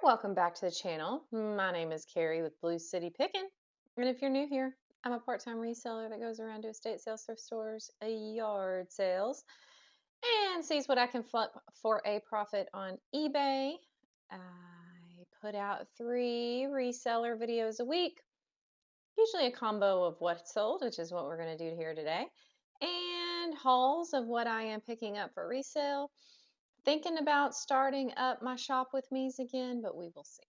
welcome back to the channel. My name is Carrie with Blue City Pickin. And if you're new here, I'm a part-time reseller that goes around to estate sales, thrift stores, yard sales, and sees what I can flip for a profit on eBay. I put out 3 reseller videos a week, usually a combo of what's sold, which is what we're going to do here today, and hauls of what I am picking up for resale. Thinking about starting up my shop with me's again, but we will see.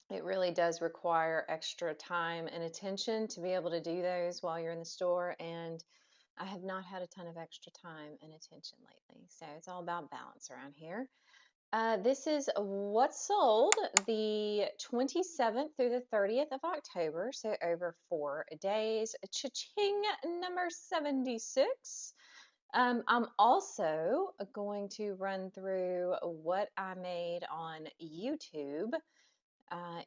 It really does require extra time and attention to be able to do those while you're in the store, and I have not had a ton of extra time and attention lately, so it's all about balance around here. This is what's sold the 27th through the 30th of October, so over 4 days. Cha-ching, number 76. I'm also going to run through what I made on YouTube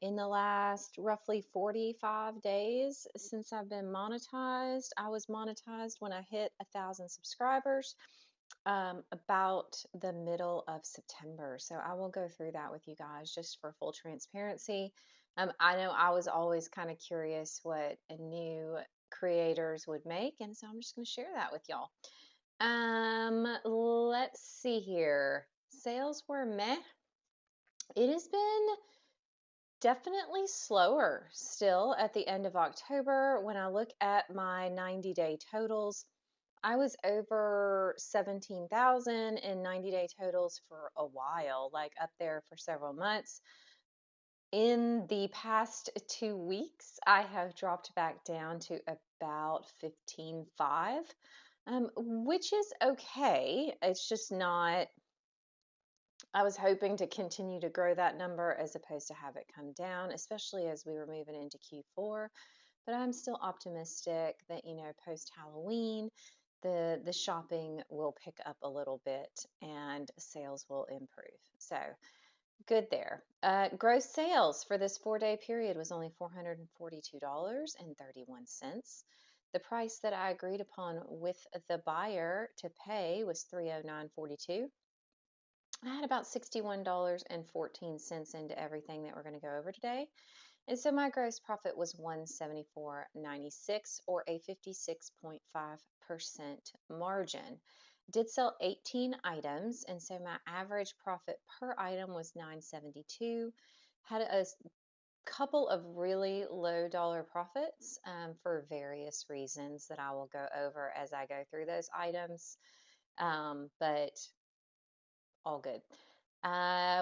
in the last roughly 45 days since I've been monetized. I was monetized when I hit 1,000 subscribers about the middle of September. So I will go through that with you guys just for full transparency. I know I was always kind of curious what new creators would make, and so I'm just going to share that with y'all. Let's see here. Sales were meh. It has been definitely slower still at the end of October. When I look at my 90-day totals, I was over 17,000 in 90-day totals for a while, like up there for several months. In the past 2 weeks, I have dropped back down to about 15.5, which is okay. It's just not. I was hoping to continue to grow that number as opposed to have it come down, especially as we were moving into Q4. But I'm still optimistic that, post Halloween, the shopping will pick up a little bit and sales will improve. So good there. Gross sales for this 4-day period was only $442.31. The price that I agreed upon with the buyer to pay was $309.42. I had about $61.14 into everything that we're going to go over today. And so my gross profit was $174.96 or a 56.5% margin. Did sell 18 items, and so my average profit per item was $9.72. Had a couple of really low dollar profits for various reasons that I will go over as I go through those items, but all good.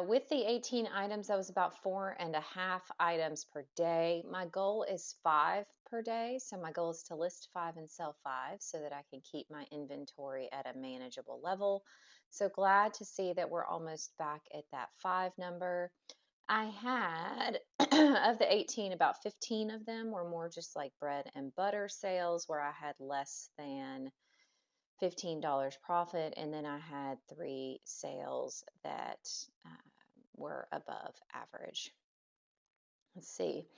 With the 18 items, that was about 4.5 items per day. My goal is 5 per day. So my goal is to list 5 and sell 5 so that I can keep my inventory at a manageable level. So glad to see that we're almost back at that 5 number. I had, of the 18, about 15 of them were more just like bread and butter sales where I had less than $15 profit, and then I had 3 sales that were above average. Let's see.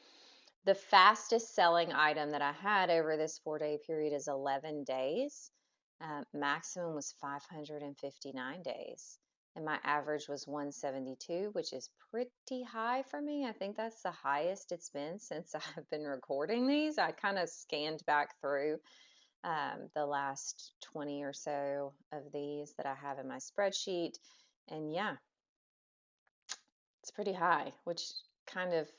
The fastest selling item that I had over this 4-day period is 11 days. Maximum was 559 days. And my average was 172, which is pretty high for me. I think that's the highest it's been since I've been recording these. I kind of scanned back through the last 20 or so of these that I have in my spreadsheet. And yeah, it's pretty high, which kind of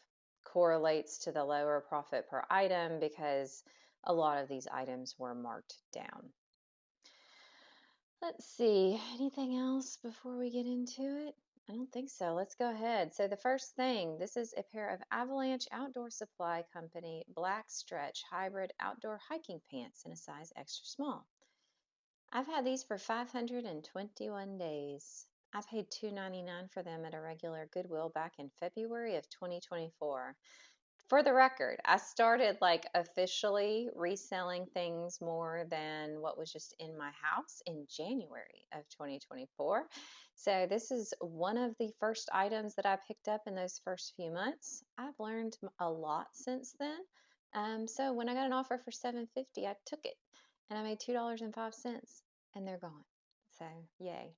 correlates to the lower profit per item because a lot of these items were marked down. Let's see, anything else before we get into it? I don't think so. Let's go ahead. So the first thing, this is a pair of Avalanche Outdoor Supply Company black stretch hybrid outdoor hiking pants in a size extra small. I've had these for 521 days. I paid $2.99 for them at a regular Goodwill back in February of 2024. For the record, I started like officially reselling things more than what was just in my house in January of 2024. So this is one of the first items that I picked up in those first few months. I've learned a lot since then. So when I got an offer for $7.50, I took it and I made $2.05 and they're gone. So yay.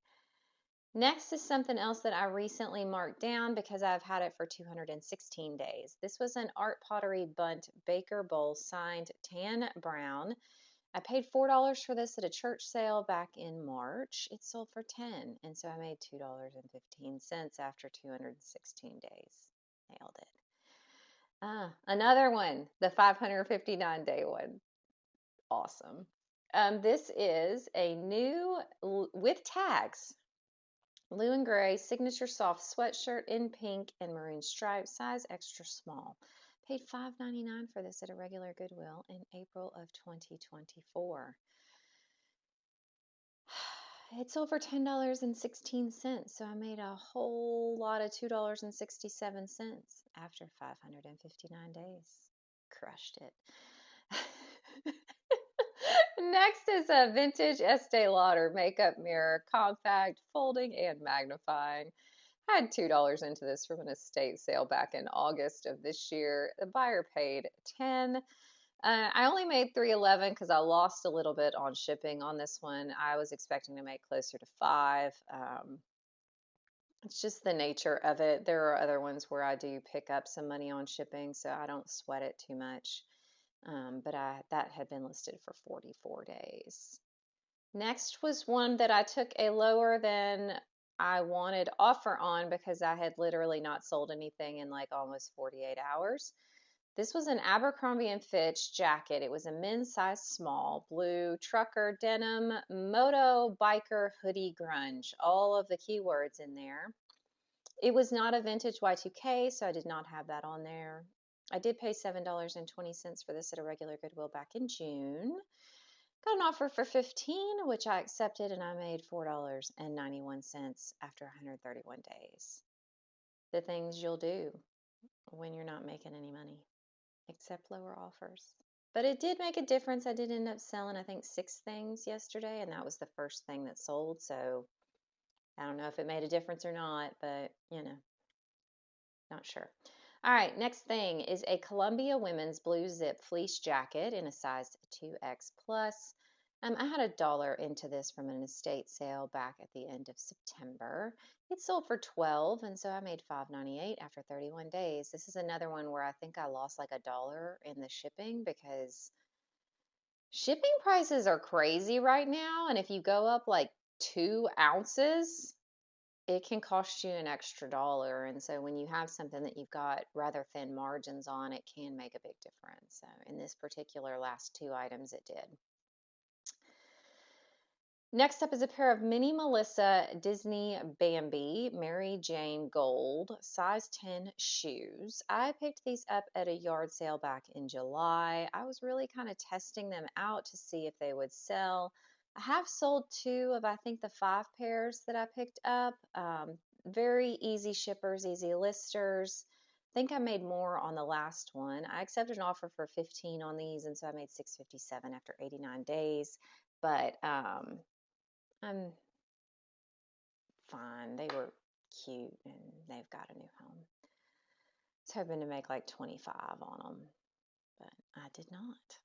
Next is something else that I recently marked down because I've had it for 216 days. This was an Art Pottery Bunt Baker Bowl signed tan brown. I paid $4 for this at a church sale back in March. It sold for 10, and so I made $2.15 after 216 days. Nailed it. Another one, the 559-day one. Awesome. This is a new with tags. Blue and gray signature soft sweatshirt in pink and maroon stripes, size extra small. Paid $5.99 for this at a regular Goodwill in April of 2024. It sold for $10.16, so I made a whole lot of $2.67 after 559 days. Crushed it. Next is a vintage Estee Lauder makeup mirror, compact, folding, and magnifying. I had $2 into this from an estate sale back in August of this year. The buyer paid 10. I only made $3.11 because I lost a little bit on shipping on this one. I was expecting to make closer to 5. It's just the nature of it. There are other ones where I do pick up some money on shipping, so I don't sweat it too much. But that had been listed for 44 days. Next was one that I took a lower than I wanted offer on because I had literally not sold anything in like almost 48 hours. This was an Abercrombie & Fitch jacket. It was a men's size small, blue, trucker, denim, moto, biker, hoodie, grunge. All of the keywords in there. It was not a vintage Y2K, so I did not have that on there. I did pay $7.20 for this at a regular Goodwill back in June. Got an offer for 15, which I accepted, and I made $4.91 after 131 days. The things you'll do when you're not making any money, accept lower offers. But it did make a difference. I did end up selling, I think, 6 things yesterday, and that was the first thing that sold. So I don't know if it made a difference or not, but not sure. All right, next thing is a Columbia women's blue zip fleece jacket in a size 2X plus. I had $1 into this from an estate sale back at the end of September. It sold for 12, and so I made $5.98 after 31 days. This is another one where I think I lost like $1 in the shipping because shipping prices are crazy right now, and if you go up like 2 ounces, it can cost you an extra $1. And so when you have something that you've got rather thin margins on, it can make a big difference. So in this particular last 2 items, it did. Next up is a pair of Mini Melissa Disney Bambi Mary Jane Gold size 10 shoes. I picked these up at a yard sale back in July. I was really kind of testing them out to see if they would sell. I have sold 2 of, I think, the 5 pairs that I picked up. Very easy shippers, easy listers. I think I made more on the last one. I accepted an offer for 15 on these, and so I made $6.57 after 89 days. But I'm fine. They were cute, and they've got a new home. I was hoping to make like 25 on them, but I did not.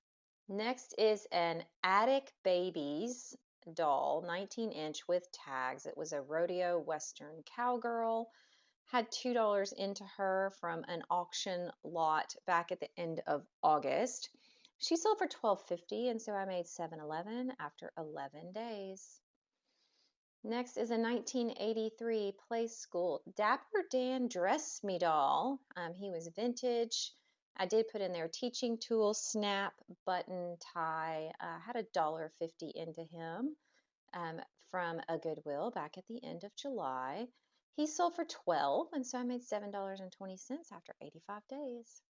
Next is an Attic Babies doll, 19-inch with tags. It was a rodeo western cowgirl. Had $2 into her from an auction lot back at the end of August. She sold for $12.50, and so I made $7.11 after 11 days. Next is a 1983 Play School Dapper Dan Dress Me doll. He was vintage. I did put in there teaching tools, snap, button, tie. Had $1.50 into him from a Goodwill back at the end of July. He sold for 12, and so I made $7.20 after 85 days.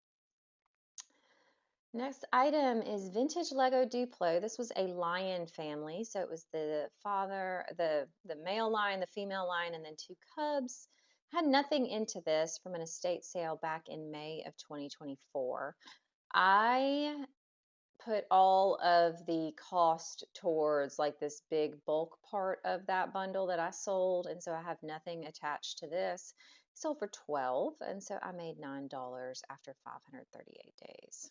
Next item is vintage Lego Duplo. This was a lion family, so it was the father, the male lion, the female lion, and then 2 cubs. Had nothing into this from an estate sale back in May of 2024. I put all of the cost towards like this big bulk part of that bundle that I sold, and so I have nothing attached to this. It sold for 12, and so I made $9 after 538 days.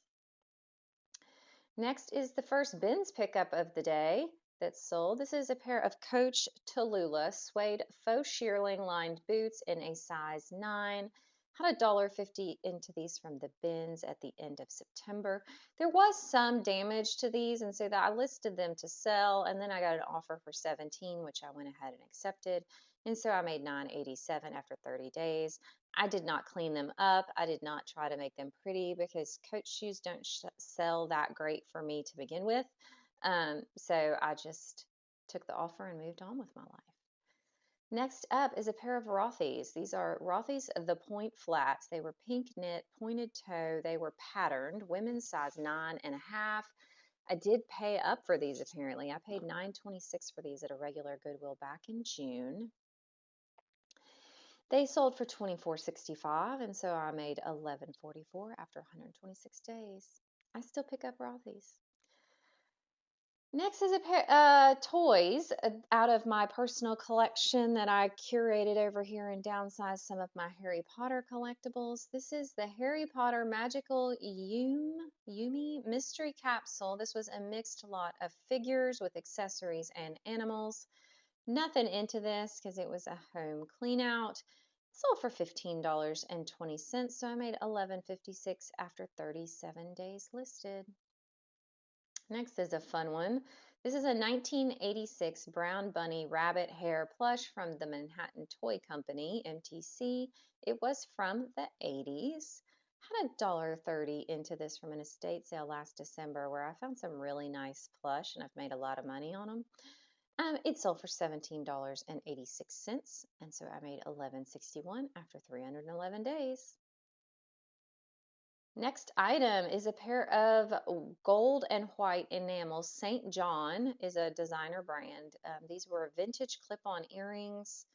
Next is the first bins pickup of the day. that sold. This is a pair of Coach Tallulah suede faux shearling lined boots in a size 9. Had $1.50 into these from the bins at the end of September. There was some damage to these, and so that I listed them to sell, and then I got an offer for 17, which I went ahead and accepted. And so I made $9.87 after 30 days. I did not clean them up. I did not try to make them pretty because Coach shoes don't sell that great for me to begin with. So I just took the offer and moved on with my life. Next up is a pair of Rothy's. These are Rothy's the Point Flats. They were pink knit, pointed toe. They were patterned, women's size 9.5. I did pay up for these apparently. I paid $9.26 for these at a regular Goodwill back in June. They sold for $24.65, and so I made $11.44 after 126 days. I still pick up Rothy's. Next is a pair toys out of my personal collection that I curated over here and downsized some of my Harry Potter collectibles. This is the Harry Potter Magical Yumi Mystery Capsule. This was a mixed lot of figures with accessories and animals. Nothing into this because it was a home clean out. Sold for $15.20, so I made $11.56 after 37 days listed. Next is a fun one. This is a 1986 brown bunny rabbit hair plush from the Manhattan Toy Company, MTC. It was from the 80s. Had $1.30 into this from an estate sale last December where I found some really nice plush and I've made a lot of money on them. It sold for $17.86, and so I made $11.61 after 311 days. Next item is a pair of gold and white enamel. St. John is a designer brand. These were vintage clip-on earrings.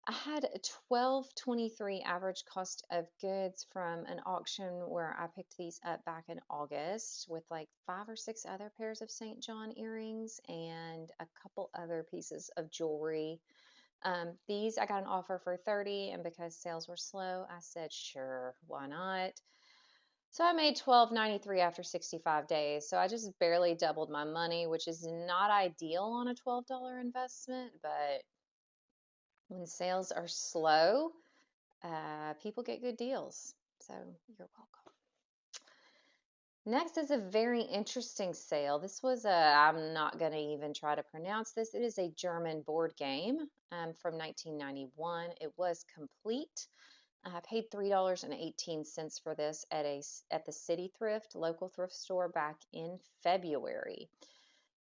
I had a $12.23 average cost of goods from an auction where I picked these up back in August with like 5 or 6 other pairs of St. John earrings and a couple other pieces of jewelry. These I got an offer for 30, and because sales were slow, I said, sure, why not? So I made $12.93 after 65 days. So I just barely doubled my money, which is not ideal on a $12 investment, but when sales are slow, people get good deals. So you're welcome. Next is a very interesting sale. This was I'm not going to even try to pronounce this. It is a German board game from 1991. It was complete. I paid $3.18 for this at the City Thrift, local thrift store back in February.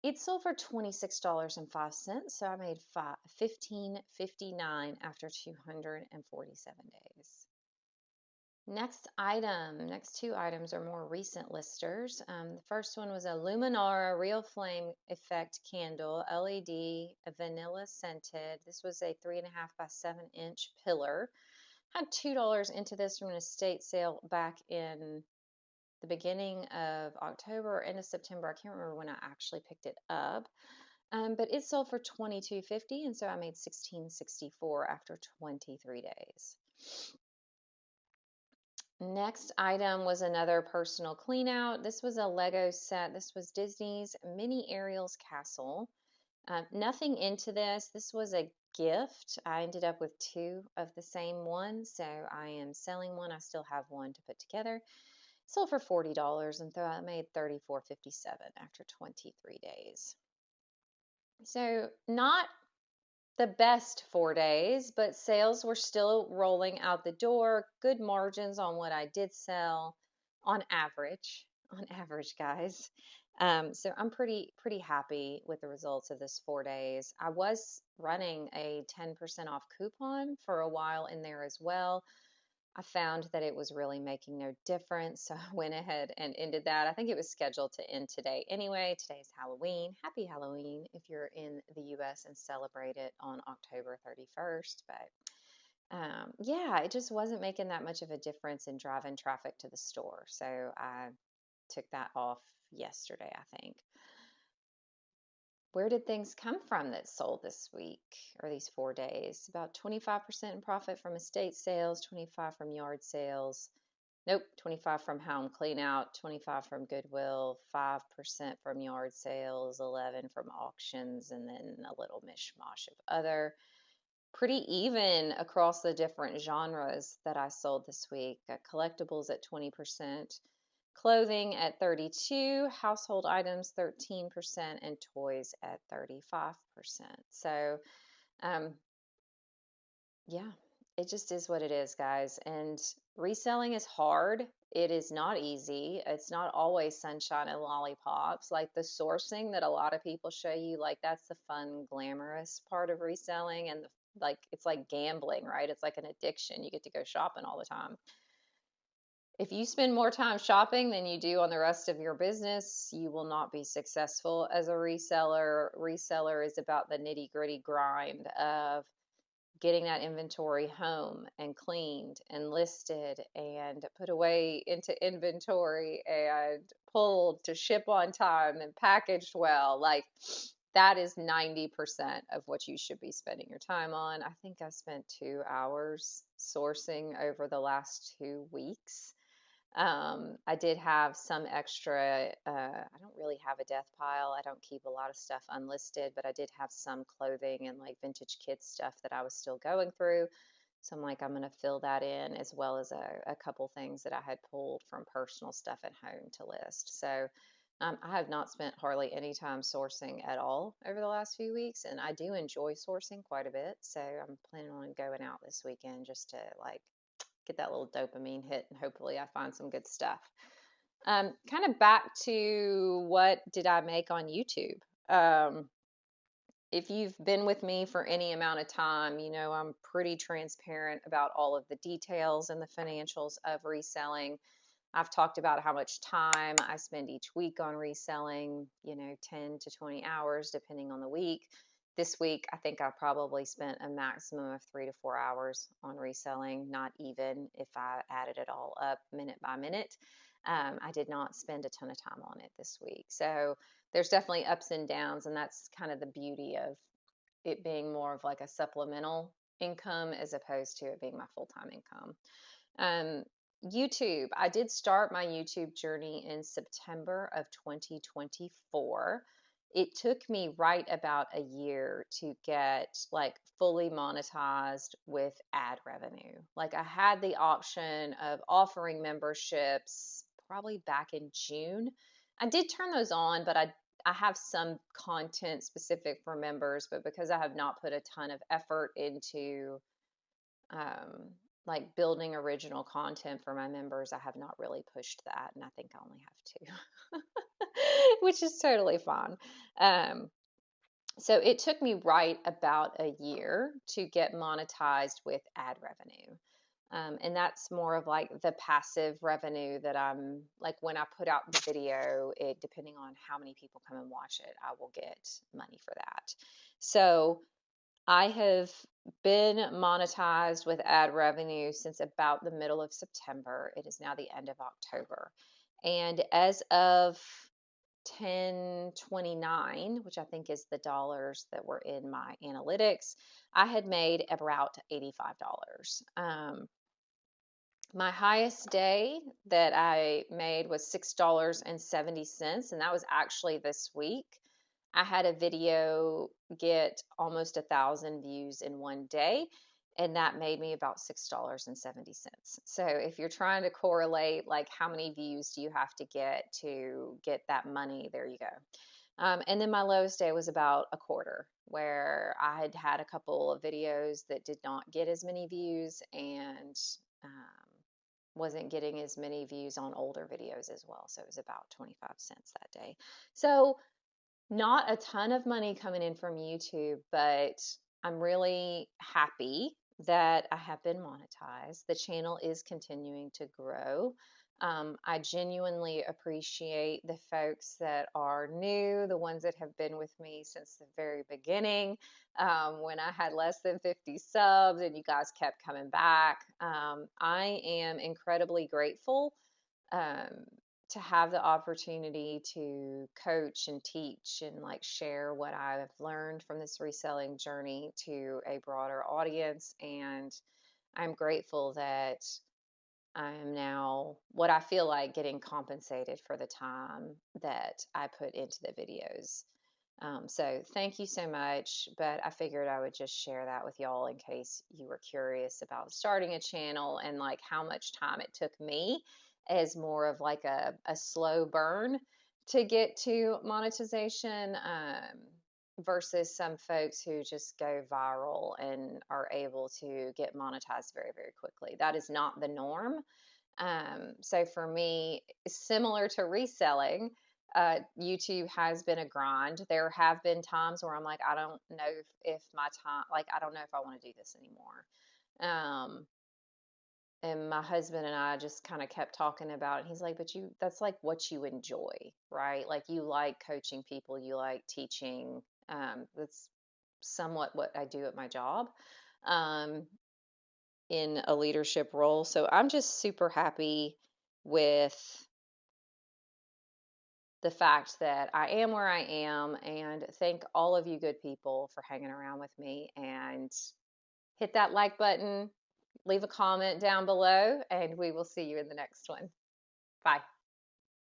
It sold for $26.05, so I made $15.59 after 247 days. Next two items are more recent listers. The first one was a Luminara Real Flame Effect candle, LED, vanilla scented. This was a 3.5 by 7-inch pillar. Had $2 into this from an estate sale back in the beginning of October or end of September. I can't remember when I actually picked it up. But it sold for $22.50, and so I made $16.64 after 23 days. Next item was another personal clean out. This was a Lego set. This was Disney's Mini Ariel's Castle. Nothing into this. This was a gift. I ended up with 2 of the same one, so I am selling one. I still have one to put together. Sold for $40, and so I made $34.57 after 23 days. So not the best 4 days, but sales were still rolling out the door. Good margins on what I did sell on average, guys. So I'm pretty happy with the results of this 4 days. I was running a 10% off coupon for a while in there as well. I found that it was really making no difference, so I went ahead and ended that. I think it was scheduled to end today anyway. Today's Halloween. Happy Halloween if you're in the US and celebrate it on October 31st. But yeah, it just wasn't making that much of a difference in driving traffic to the store. So I took that off yesterday, I think. Where did things come from that sold this week or these 4 days? About 25% in profit from estate sales, 25 from yard sales, Nope, 25 from home clean out, 25 from Goodwill, 5% from yard sales, 11 from auctions, and then a little mishmash of other. Pretty even across the different genres that I sold this week. Collectibles at 20%, clothing at 32, household items 13%, and toys at 35%. So, um, yeah, it just is what it is, guys. And reselling is hard. It is not easy. It's not always sunshine and lollipops. Like the sourcing that a lot of people show you, like that's the fun, glamorous part of reselling. And like it's like gambling, right? It's like an addiction. You get to go shopping all the time. If you spend more time shopping than you do on the rest of your business, you will not be successful as a reseller. Reseller is about the nitty-gritty grind of getting that inventory home and cleaned and listed and put away into inventory and pulled to ship on time and packaged well. Like that is 90% of what you should be spending your time on. I think I spent 2 hours sourcing over the last 2 weeks. I did have some extra, I don't really have a death pile. I don't keep a lot of stuff unlisted, but I did have some clothing and like vintage kids stuff that I was still going through. So I'm like, I'm going to fill that in as well as a couple things that I had pulled from personal stuff at home to list. So I have not spent hardly any time sourcing at all over the last few weeks, and I do enjoy sourcing quite a bit. So I'm planning on going out this weekend just to like get that little dopamine hit and hopefully I find some good stuff. Kind of back to what did I make on YouTube? If you've been with me for any amount of time, you know I'm pretty transparent about all of the details and the financials of reselling. I've talked about how much time I spend each week on reselling, 10 to 20 hours depending on the week. This week, I think I probably spent a maximum of 3 to 4 hours on reselling, not even if I added it all up minute by minute. I did not spend a ton of time on it this week. So there's definitely ups and downs, and that's kind of the beauty of it being more of like a supplemental income as opposed to it being my full-time income. Um, YouTube, I did start my YouTube journey in September of 2024. It took me right about a year to get like fully monetized with ad revenue. Like I had the option of offering memberships probably back in June. I did turn those on, but I have some content specific for members, but because I have not put a ton of effort into um, like building original content for my members, I have not really pushed that, and I think I only have two, which is totally fine. Um, so it took me right about a year to get monetized with ad revenue. And that's more of like the passive revenue that I'm like when I put out the video, it depending on how many people come and watch it, I will get money for that. So I have been monetized with ad revenue since about the middle of September. It is now the end of October. And as of 10/29, which I think is the dollars that were in my analytics, I had made about $85. My highest day that I made was $6.70, and that was actually this week. I had a video get almost 1,000 views in one day, and that made me about $6.70. So if you're trying to correlate, like how many views do you have to get that money, there you go. And then my lowest day was about a quarter, where I had had a couple of videos that did not get as many views and wasn't getting as many views on older videos as well. So it was about 25 cents that day. So not a ton of money coming in from YouTube, but I'm really happy that I have been monetized. The channel is continuing to grow. I genuinely appreciate the folks that are new, the ones that have been with me since the very beginning, when I had less than 50 subs and you guys kept coming back. I am incredibly grateful um, to have the opportunity to coach and teach and like share what I've learned from this reselling journey to a broader audience. And I'm grateful that I am now what I feel like getting compensated for the time that I put into the videos. So thank you so much, but I figured I would just share that with y'all in case you were curious about starting a channel and like how much time it took me as more of like a slow burn to get to monetization, versus some folks who just go viral and are able to get monetized very, very quickly. That is not the norm. So for me, similar to reselling, YouTube has been a grind. There have been times where I'm like, I don't know if my time, like, I don't know if I want to do this anymore. Um, and my husband and I just kind of kept talking about it. He's like, but that's like what you enjoy, right? Like you like coaching people, you like teaching. That's somewhat what I do at my job. Um, in a leadership role. So I'm just super happy with the fact that I am where I am, and thank all of you good people for hanging around with me, and hit that like button, leave a comment down below, and we will see you in the next one. Bye.